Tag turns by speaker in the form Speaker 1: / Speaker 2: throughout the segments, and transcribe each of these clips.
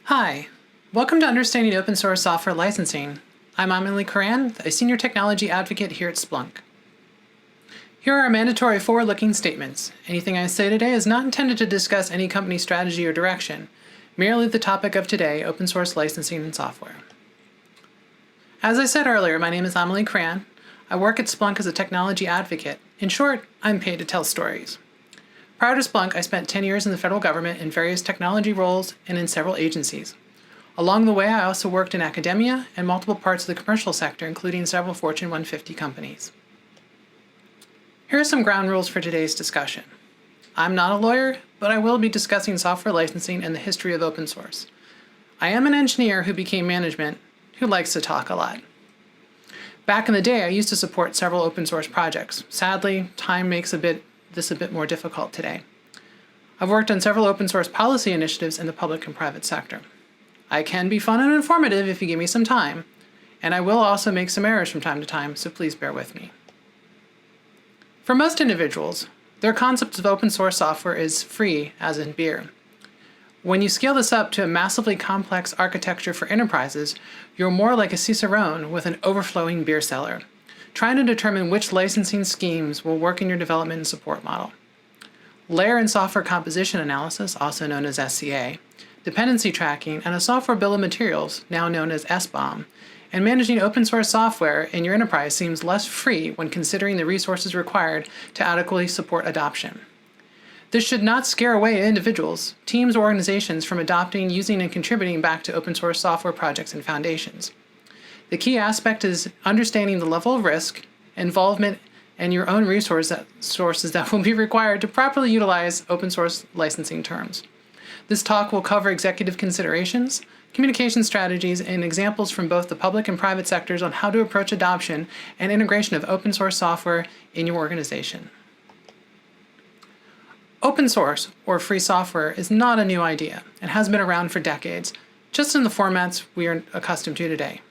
Speaker 1: Hi, welcome to Understanding Open Source Software Licensing. I'm Emily Coran, a Senior Technology Advocate here at Splunk. Here are our mandatory forward-looking statements. Anything I say today is not intended to discuss any company strategy or direction, merely the topic of today, open source licensing and software. As I said earlier, my name is Emily Coran. I work at Splunk as a technology advocate. In short, I'm paid to tell stories. Prior to Splunk, I spent 10 years in the federal government in various technology roles and in several agencies. Along the way, I also worked in academia and multiple parts of the commercial sector, including several Fortune 150 companies. Here are some ground rules for today's discussion. I'm not a lawyer, but I will be discussing software licensing and the history of open source. I am an engineer who became management, who likes to talk a lot. Back in the day, I used to support several open source projects. Sadly, time makes this a bit more difficult today. I've worked on several open source policy initiatives in the public and private sector. I can be fun and informative if you give me some time, and I will also make some errors from time to time, so please bear with me. For most individuals, their concept of open source software is free, as in beer. When you scale this up to a massively complex architecture for enterprises, you're more like a cicerone with an overflowing beer cellar, trying to determine which licensing schemes will work in your development and support model. Layer and software composition analysis, also known as SCA, dependency tracking, and a software bill of materials, now known as SBOM, and managing open source software in your enterprise seems less free when considering the resources required to adequately support adoption. This should not scare away individuals, teams, or organizations from adopting, using, and contributing back to open source software projects and foundations. The key aspect is understanding the level of risk, involvement, and your own resources that will be required to properly utilize open source licensing terms. This talk will cover executive considerations, communication strategies, and examples from both the public and private sectors on how to approach adoption and integration of open source software in your organization. Open source, or free software, is not a new idea and has been around for decades, just in the formats we are accustomed to today.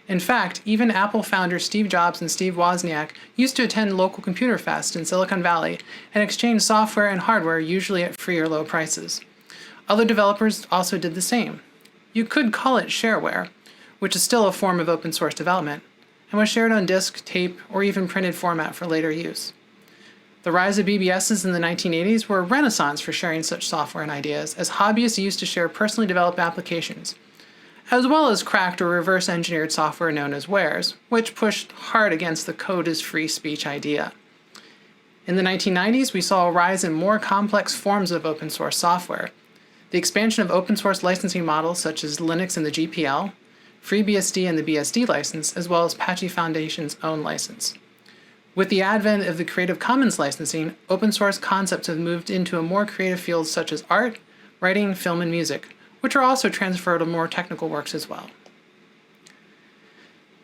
Speaker 1: In fact, even Apple founders Steve Jobs and Steve Wozniak used to attend local computer fests in Silicon Valley and exchange software and hardware, usually at free or low prices. Other developers also did the same. You could call it shareware, which is still a form of open source development, and was shared on disk, tape, or even printed format for later use. The rise of BBSs in the 1980s were a renaissance for sharing such software and ideas, as hobbyists used to share personally developed applications, as well as cracked or reverse engineered software known as wares, which pushed hard against the code is free speech idea. In the 1990s, we saw a rise in more complex forms of open source software, the expansion of open source licensing models such as Linux and the GPL, FreeBSD and the BSD license, as well as Apache Foundation's own license. With the advent of the Creative Commons licensing, open source concepts have moved into a more creative fields such as art, writing, film, and music, which are also transferred to more technical works as well.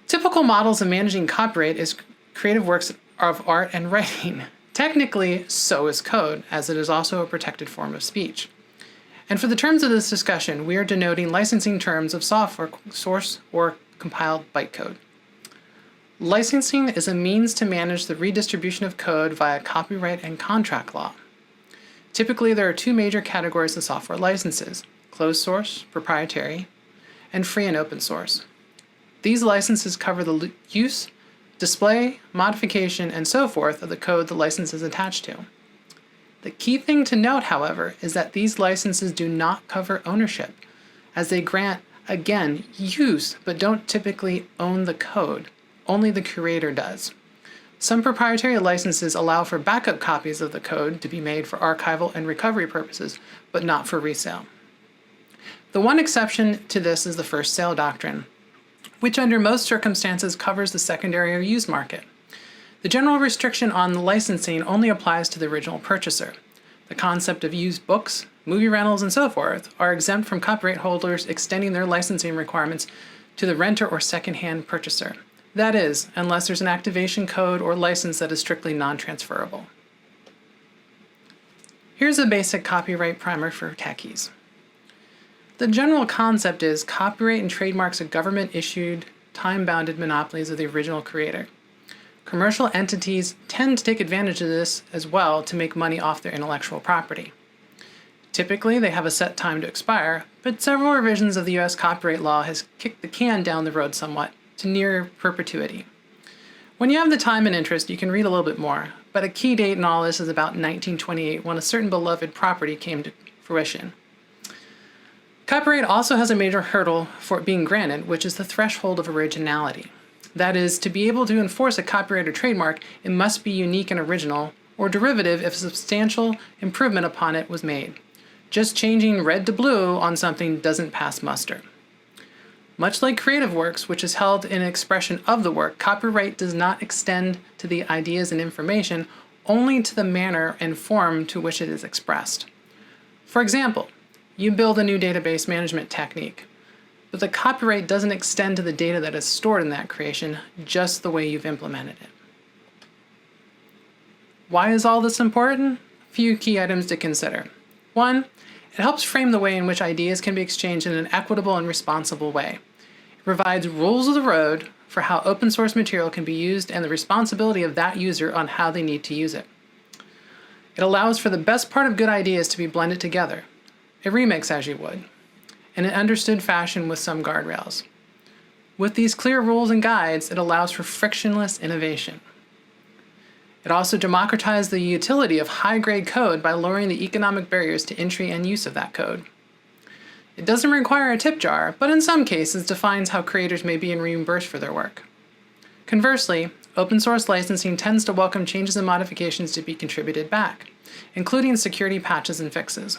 Speaker 1: Typical models of managing copyright is creative works of art and writing. Technically, so is code, as it is also a protected form of speech. And for the terms of this discussion, we are denoting licensing terms of software source or compiled bytecode. Licensing is a means to manage the redistribution of code via copyright and contract law. Typically, there are two major categories of software licenses: closed source, proprietary, and free and open source. These licenses cover the use, display, modification, and so forth of the code the license is attached to. The key thing to note, however, is that these licenses do not cover ownership, as they grant, again, use, but don't typically own the code. Only the creator does. Some proprietary licenses allow for backup copies of the code to be made for archival and recovery purposes, but not for resale. The one exception to this is the first sale doctrine, which under most circumstances covers the secondary or used market. The general restriction on the licensing only applies to the original purchaser. The concept of used books, movie rentals, and so forth are exempt from copyright holders extending their licensing requirements to the renter or second-hand purchaser. That is, unless there's an activation code or license that is strictly non-transferable. Here's a basic copyright primer for techies. The general concept is copyright and trademarks are government-issued, time-bounded monopolies of the original creator. Commercial entities tend to take advantage of this as well to make money off their intellectual property. Typically, they have a set time to expire, but several revisions of the US copyright law has kicked the can down the road somewhat to near perpetuity. When you have the time and interest, you can read a little bit more, but a key date in all this is about 1928 when a certain beloved property came to fruition. Copyright also has a major hurdle for it being granted, which is the threshold of originality. That is, to be able to enforce a copyright or trademark, it must be unique and original, or derivative if a substantial improvement upon it was made. Just changing red to blue on something doesn't pass muster. Much like creative works, which is held in expression of the work, copyright does not extend to the ideas and information, only to the manner and form to which it is expressed. For example, you build a new database management technique, but the copyright doesn't extend to the data that is stored in that creation, just the way you've implemented it. Why is all this important? A few key items to consider. 1, it helps frame the way in which ideas can be exchanged in an equitable and responsible way. It provides rules of the road for how open source material can be used and the responsibility of that user on how they need to use it. It allows for the best part of good ideas to be blended together, a remix as you would, in an understood fashion with some guardrails. With these clear rules and guides, it allows for frictionless innovation. It also democratizes the utility of high-grade code by lowering the economic barriers to entry and use of that code. It doesn't require a tip jar, but in some cases defines how creators may be reimbursed for their work. Conversely, open source licensing tends to welcome changes and modifications to be contributed back, including security patches and fixes.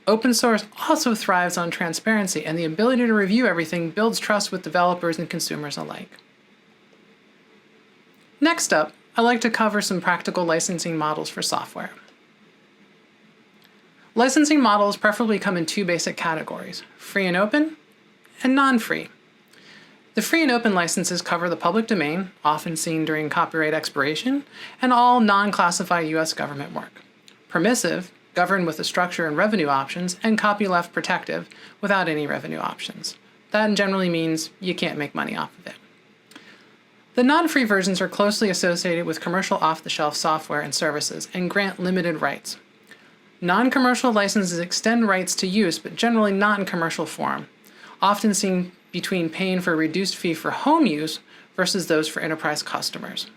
Speaker 1: Open source also thrives on transparency, and the ability to review everything builds trust with developers and consumers alike. Next up, I'd like to cover some practical licensing models for software. Licensing models preferably come in 2 basic categories: free and open, and non-free. The free and open licenses cover the public domain, often seen during copyright expiration, and all non-classified US government work. Permissive, governed with the structure and revenue options, and copyleft protective, without any revenue options. That generally means you can't make money off of it. The non-free versions are closely associated with commercial off-the-shelf software and services and grant limited rights. Non-commercial licenses extend rights to use, but generally not in commercial form, often seen between paying for a reduced fee for home use versus those for enterprise customers.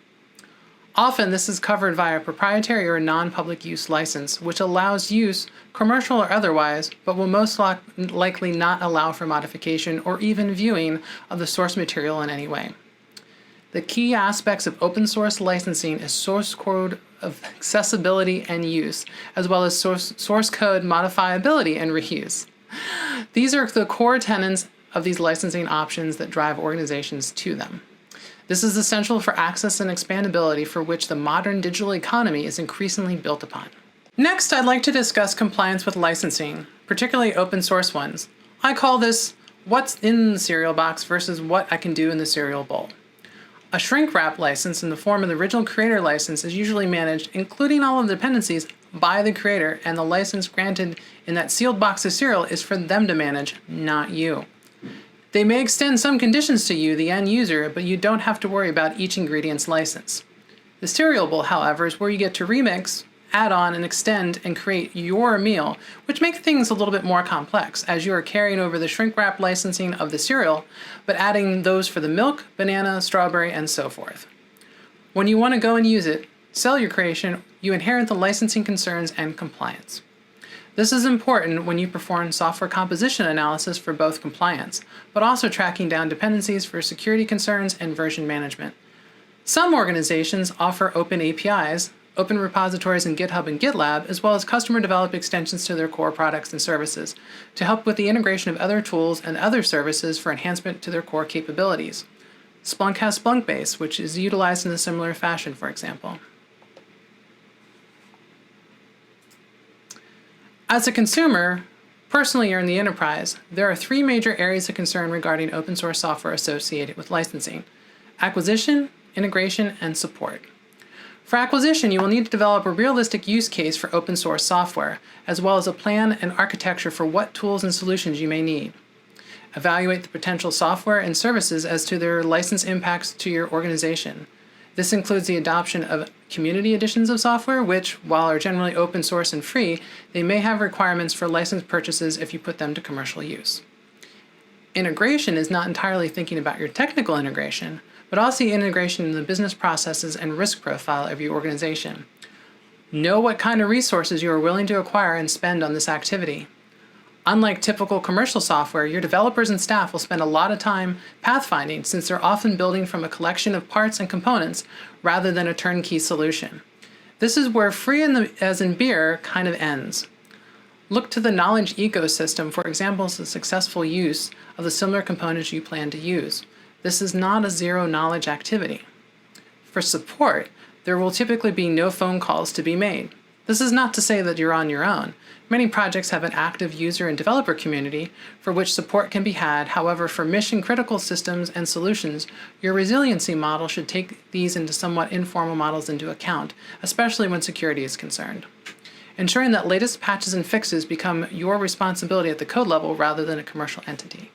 Speaker 1: Often this is covered via a proprietary or non-public use license, which allows use, commercial or otherwise, but will most likely not allow for modification or even viewing of the source material in any way. The key aspects of open source licensing is source code of accessibility and use, as well as source code modifiability and reuse. These are the core tenets of these licensing options that drive organizations to them. This is essential for access and expandability, for which the modern digital economy is increasingly built upon. Next, I'd like to discuss compliance with licensing, particularly open source ones. I call this what's in the cereal box versus what I can do in the cereal bowl. A shrink wrap license in the form of the original creator license is usually managed, including all of the dependencies, by the creator, and the license granted in that sealed box of cereal is for them to manage, not you. They may extend some conditions to you, the end user, but you don't have to worry about each ingredient's license. The cereal bowl, however, is where you get to remix, add on, and extend and create your meal, which makes things a little bit more complex, as you are carrying over the shrink wrap licensing of the cereal, but adding those for the milk, banana, strawberry, and so forth. When you want to go and use it, sell your creation, you inherit the licensing concerns and compliance. This is important when you perform software composition analysis for both compliance, but also tracking down dependencies for security concerns and version management. Some organizations offer open APIs, open repositories in GitHub and GitLab, as well as customer-developed extensions to their core products and services to help with the integration of other tools and other services for enhancement to their core capabilities. Splunk has Splunkbase, which is utilized in a similar fashion, for example. As a consumer, personally or in the enterprise, there are 3 major areas of concern regarding open source software associated with licensing: acquisition, integration, and support. For acquisition, you will need to develop a realistic use case for open source software, as well as a plan and architecture for what tools and solutions you may need. Evaluate the potential software and services as to their license impacts to your organization. This includes the adoption of community editions of software, which, while are generally open source and free, they may have requirements for license purchases if you put them to commercial use. Integration is not entirely thinking about your technical integration, but also integration in the business processes and risk profile of your organization. Know what kind of resources you are willing to acquire and spend on this activity. Unlike typical commercial software, your developers and staff will spend a lot of time pathfinding since they're often building from a collection of parts and components rather than a turnkey solution. This is where free as in beer kind of ends. Look to the knowledge ecosystem for examples of successful use of the similar components you plan to use. This is not a zero knowledge activity. For support, there will typically be no phone calls to be made. This is not to say that you're on your own. Many projects have an active user and developer community for which support can be had. However, for mission-critical systems and solutions, your resiliency model should take these into somewhat informal models into account, especially when security is concerned. Ensuring that latest patches and fixes become your responsibility at the code level rather than a commercial entity.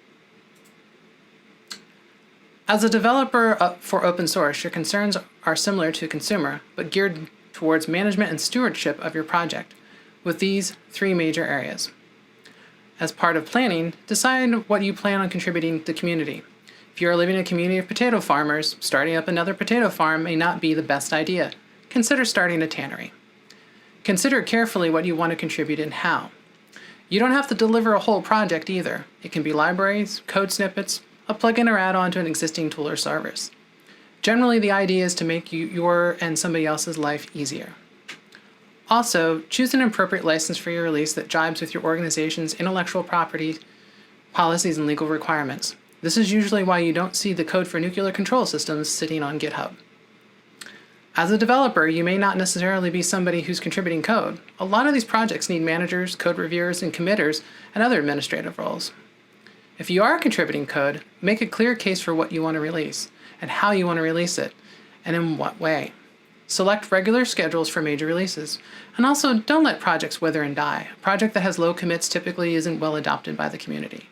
Speaker 1: As a developer for open source, your concerns are similar to a consumer, but geared towards management and stewardship of your project, with these three major areas. As part of planning, decide what you plan on contributing to the community. If you are living in a community of potato farmers, starting up another potato farm may not be the best idea. Consider starting a tannery. Consider carefully what you want to contribute and how. You don't have to deliver a whole project either. It can be libraries, code snippets, a plugin or add-on to an existing tool or service. Generally, the idea is to make your and somebody else's life easier. Also, choose an appropriate license for your release that jives with your organization's intellectual property policies and legal requirements. This is usually why you don't see the code for nuclear control systems sitting on GitHub. As a developer, you may not necessarily be somebody who's contributing code. A lot of these projects need managers, code reviewers, and committers, and other administrative roles. If you are contributing code, make a clear case for what you want to release, and how you want to release it, and in what way. Select regular schedules for major releases. And also, don't let projects wither and die. A project that has low commits typically isn't well adopted by the community.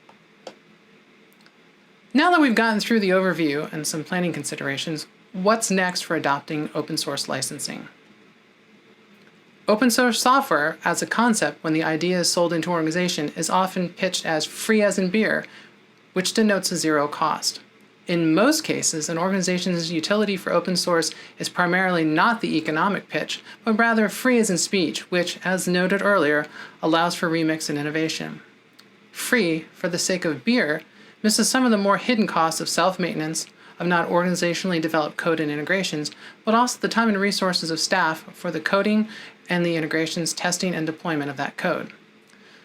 Speaker 1: Now that we've gotten through the overview and some planning considerations, what's next for adopting open source licensing? Open source software as a concept, when the idea is sold into an organization, is often pitched as free as in beer, which denotes a zero cost. In most cases, an organization's utility for open source is primarily not the economic pitch, but rather free as in speech, which, as noted earlier, allows for remix and innovation. Free, for the sake of beer, misses some of the more hidden costs of self-maintenance, of not organizationally developed code and integrations, but also the time and resources of staff for the coding and the integrations, testing, and deployment of that code.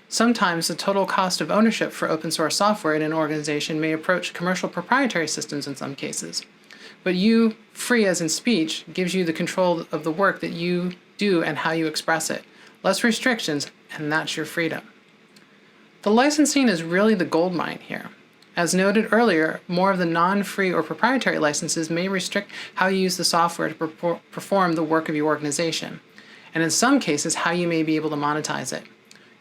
Speaker 1: Sometimes the total cost of ownership for open source software in an organization may approach commercial proprietary systems in some cases. But you, free as in speech, gives you the control of the work that you do and how you express it. Less restrictions, and that's your freedom. The licensing is really the goldmine here. As noted earlier, more of the non-free or proprietary licenses may restrict how you use the software to perform the work of your organization, and in some cases, how you may be able to monetize it.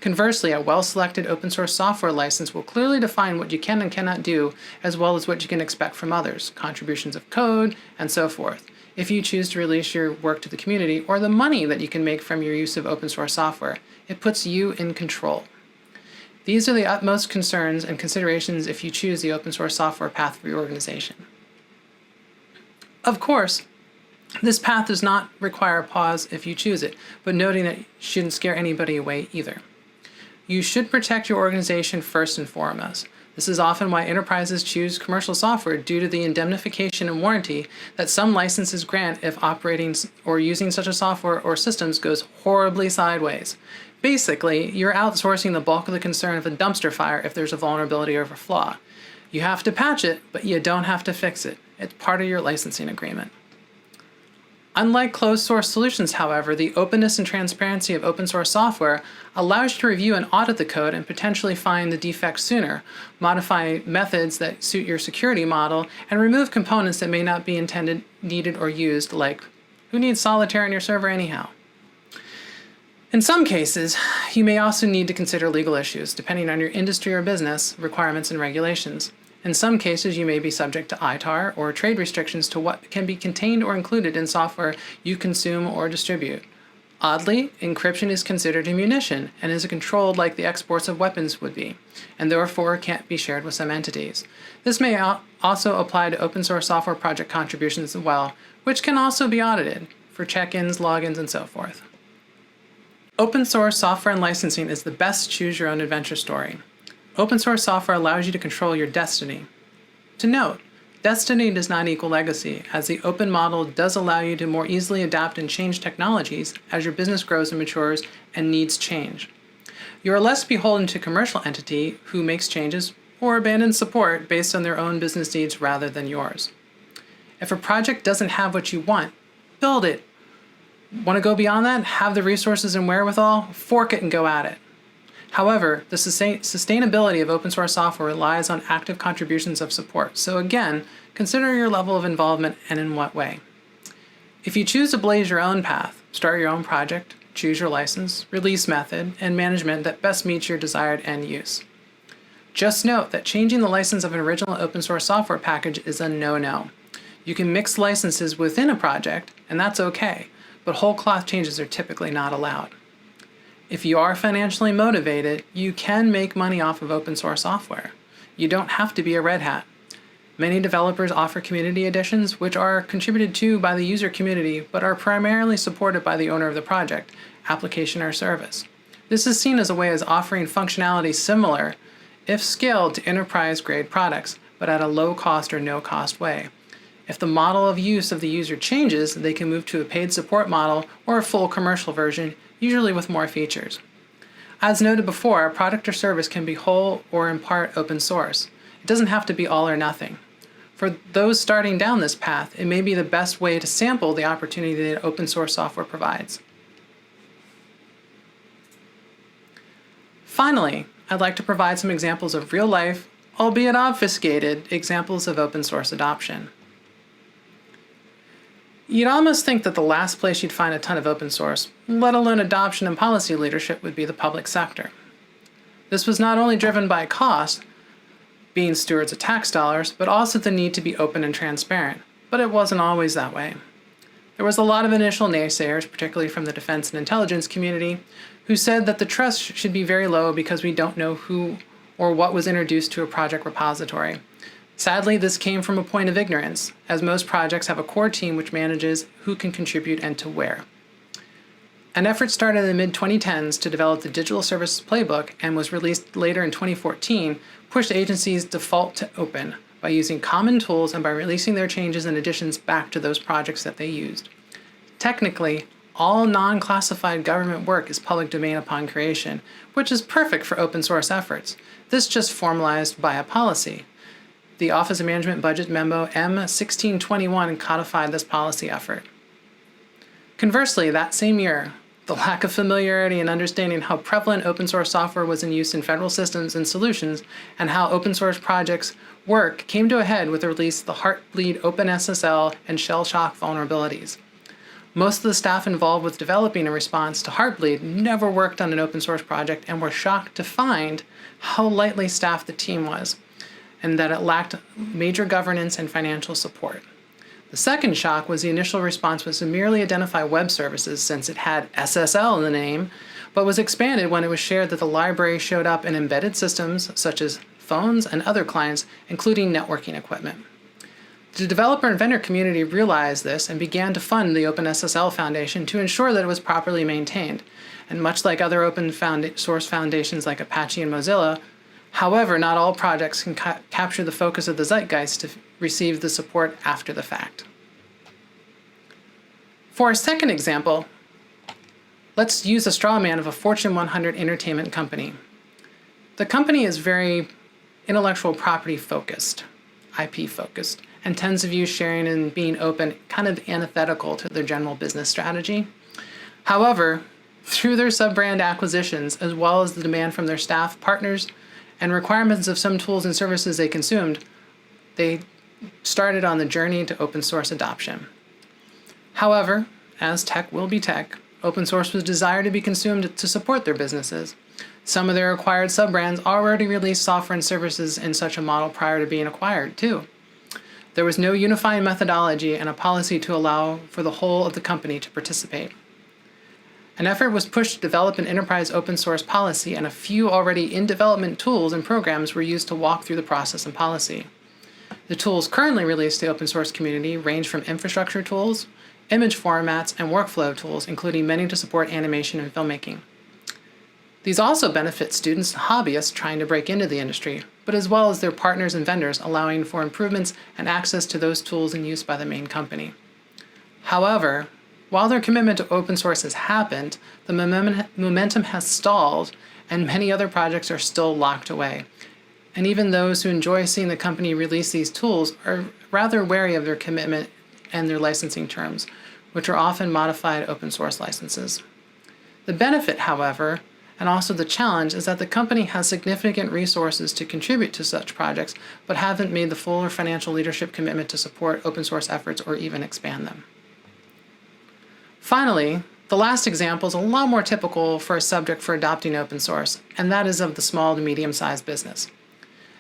Speaker 1: Conversely, a well-selected open source software license will clearly define what you can and cannot do, as well as what you can expect from others, contributions of code, and so forth, if you choose to release your work to the community, or the money that you can make from your use of open source software. It puts you in control. These are the utmost concerns and considerations if you choose the open source software path for your organization. Of course, this path does not require a pause if you choose it, but noting that it shouldn't scare anybody away either. You should protect your organization first and foremost. This is often why enterprises choose commercial software due to the indemnification and warranty that some licenses grant if operating or using such a software or systems goes horribly sideways. Basically, you're outsourcing the bulk of the concern of a dumpster fire if there's a vulnerability or a flaw. You have to patch it, but you don't have to fix it. It's part of your licensing agreement. Unlike closed-source solutions, however, the openness and transparency of open-source software allows you to review and audit the code and potentially find the defects sooner, modify methods that suit your security model, and remove components that may not be intended, needed, or used, like, who needs solitaire on your server anyhow? In some cases, you may also need to consider legal issues, depending on your industry or business requirements and regulations. In some cases, you may be subject to ITAR or trade restrictions to what can be contained or included in software you consume or distribute. Oddly, encryption is considered a munition and is controlled like the exports of weapons would be, and therefore can't be shared with some entities. This may also apply to open source software project contributions as well, which can also be audited for check-ins, logins, and so forth. Open source software and licensing is the best choose-your-own-adventure story. Open source software allows you to control your destiny. To note, destiny does not equal legacy, as the open model does allow you to more easily adapt and change technologies as your business grows and matures and needs change. You are less beholden to a commercial entity who makes changes or abandons support based on their own business needs rather than yours. If a project doesn't have what you want, build it. Want to go beyond that? Have the resources and wherewithal? Fork it and go at it. However, the sustainability of open source software relies on active contributions of support. So again, consider your level of involvement and in what way. If you choose to blaze your own path, start your own project, choose your license, release method, and management that best meets your desired end use. Just note that changing the license of an original open source software package is a no-no. You can mix licenses within a project, and that's okay, but whole cloth changes are typically not allowed. If you are financially motivated, you can make money off of open source software. You don't have to be a Red Hat. Many developers offer community editions, which are contributed to by the user community, but are primarily supported by the owner of the project, application, or service. This is seen as a way of offering functionality similar, if scaled, to enterprise-grade products, but at a low-cost or no-cost way. If the model of use of the user changes, they can move to a paid support model or a full commercial version, usually with more features. As noted before, a product or service can be whole or in part open source. It doesn't have to be all or nothing. For those starting down this path, it may be the best way to sample the opportunity that open source software provides. Finally, I'd like to provide some examples of real-life, albeit obfuscated, examples of open source adoption. You'd almost think that the last place you'd find a ton of open source, let alone adoption and policy leadership, would be the public sector. This was not only driven by cost, being stewards of tax dollars, but also the need to be open and transparent. But it wasn't always that way. There was a lot of initial naysayers, particularly from the defense and intelligence community, who said that the trust should be very low because we don't know who or what was introduced to a project repository. Sadly, this came from a point of ignorance, as most projects have a core team which manages who can contribute and to where. An effort started in the mid-2010s to develop the Digital Services Playbook and was released later in 2014, pushed agencies default to open by using common tools and by releasing their changes and additions back to those projects that they used. Technically, all non-classified government work is public domain upon creation, which is perfect for open source efforts. This just formalized by a policy. The Office of Management Budget Memo M1621 codified this policy effort. Conversely, that same year, the lack of familiarity and understanding how prevalent open source software was in use in federal systems and solutions and how open source projects work came to a head with the release of the Heartbleed OpenSSL and Shell Shock vulnerabilities. Most of the staff involved with developing a response to Heartbleed never worked on an open source project and were shocked to find how lightly staffed the team was, and that it lacked major governance and financial support. The second shock was the initial response was to merely identify web services since it had SSL in the name, but was expanded when it was shared that the library showed up in embedded systems such as phones and other clients, including networking equipment. The developer and vendor community realized this and began to fund the OpenSSL Foundation to ensure that it was properly maintained. And much like other open source foundations like Apache and Mozilla, however, not all projects can capture the focus of the zeitgeist to receive the support after the fact. For a second example, let's use a straw man of a Fortune 100 entertainment company. The company is very intellectual property focused, IP focused, and tends to view sharing and being open kind of antithetical to their general business strategy. However, through their sub-brand acquisitions, as well as the demand from their staff, partners, and requirements of some tools and services they consumed, they started on the journey to open source adoption. However, as tech will be tech, open source was desired to be consumed to support their businesses. Some of their acquired sub-brands already released software and services in such a model prior to being acquired, too. There was no unifying methodology and a policy to allow for the whole of the company to participate. An effort was pushed to develop an enterprise open source policy, and a few already in development tools and programs were used to walk through the process and policy. The tools currently released to the open source community range from infrastructure tools, image formats, and workflow tools, including many to support animation and filmmaking. These also benefit students and hobbyists trying to break into the industry, but as well as their partners and vendors, allowing for improvements and access to those tools in use by the main company. However, while their commitment to open source has happened, the momentum has stalled, and many other projects are still locked away. And even those who enjoy seeing the company release these tools are rather wary of their commitment and their licensing terms, which are often modified open source licenses. The benefit, however, and also the challenge, is that the company has significant resources to contribute to such projects, but haven't made the full or financial leadership commitment to support open source efforts or even expand them. Finally, the last example is a lot more typical for a subject for adopting open source, and that is of the small to medium-sized business.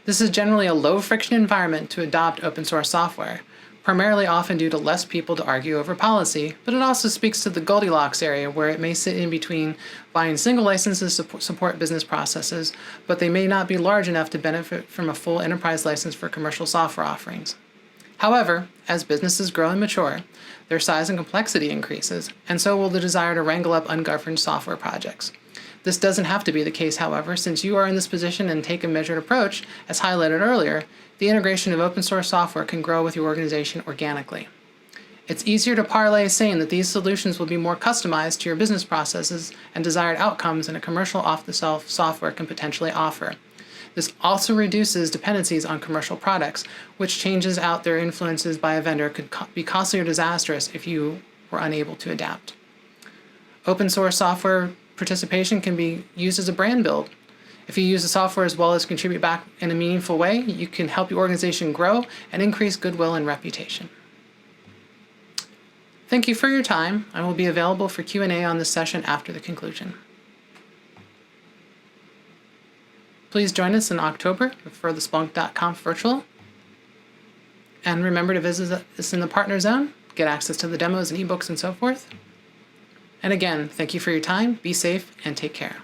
Speaker 1: This is generally a low-friction environment to adopt open source software, primarily often due to less people to argue over policy, but it also speaks to the Goldilocks area where it may sit in between buying single licenses to support business processes, but they may not be large enough to benefit from a full enterprise license for commercial software offerings. However, as businesses grow and mature, their size and complexity increases, and so will the desire to wrangle up ungoverned software projects. This doesn't have to be the case, however, since you are in this position and take a measured approach, as highlighted earlier, the integration of open source software can grow with your organization organically. It's easier to parlay saying that these solutions will be more customized to your business processes and desired outcomes than a commercial off-the-shelf software can potentially offer. This also reduces dependencies on commercial products, which changes out their influences by a vendor could be costly or disastrous if you were unable to adapt. Open source software participation can be used as a brand build. If you use the software as well as contribute back in a meaningful way, you can help your organization grow and increase goodwill and reputation. Thank you for your time. I will be available for Q&A on this session after the conclusion. Please join us in October for the Splunk.conf virtual. And remember to visit us in the partner zone, get access to the demos and ebooks and so forth. And again, thank you for your time, be safe, and take care.